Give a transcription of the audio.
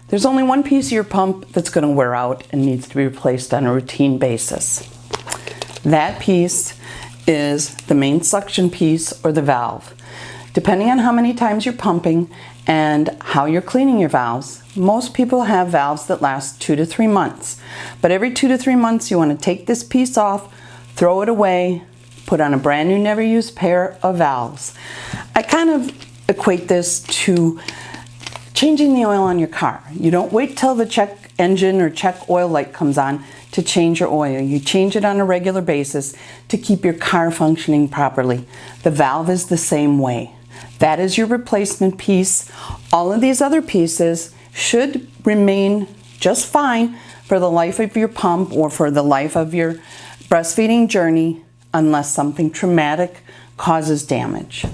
There's only one piece of your pump that's going to wear out and needs to be replaced on a routine basis. That piece is the main suction piece or the valve. Depending on how many times you're pumping and how you're cleaning your valves, most people have valves that last 2 to 3 months. But every 2 to 3 months you want to take this piece off, throw it away, put on a brand new, never used pair of valves. I kind of equate this to changing the oil on your car. You don't wait till the check engine or check oil light comes on to change your oil. You change it on a regular basis to keep your car functioning properly. The valve is the same way. That is your replacement piece. All of these other pieces should remain just fine for the life of your pump or for the life of your breastfeeding journey unless something traumatic causes damage.